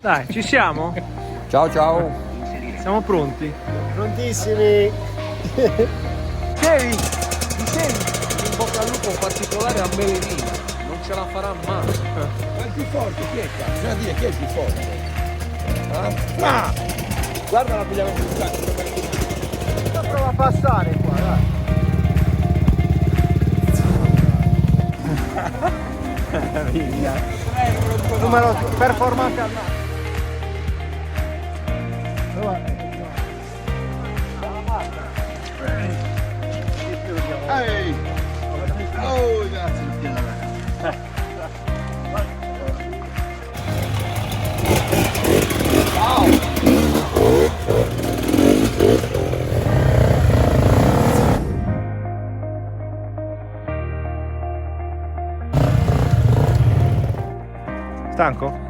Dai, ci siamo? Ciao ciao. Siamo pronti? Prontissimi. Dicevi? In bocca al lupo particolare a Melenina. Non ce la farà mai. Ma il più forte chi è? Bisogna dire chi è il più forte. Ah! Guarda l'abbigliamento di sacco. Prova a passare qua, dai. Numero performante al massimo. Ehi! Oh, grazie. Stanco?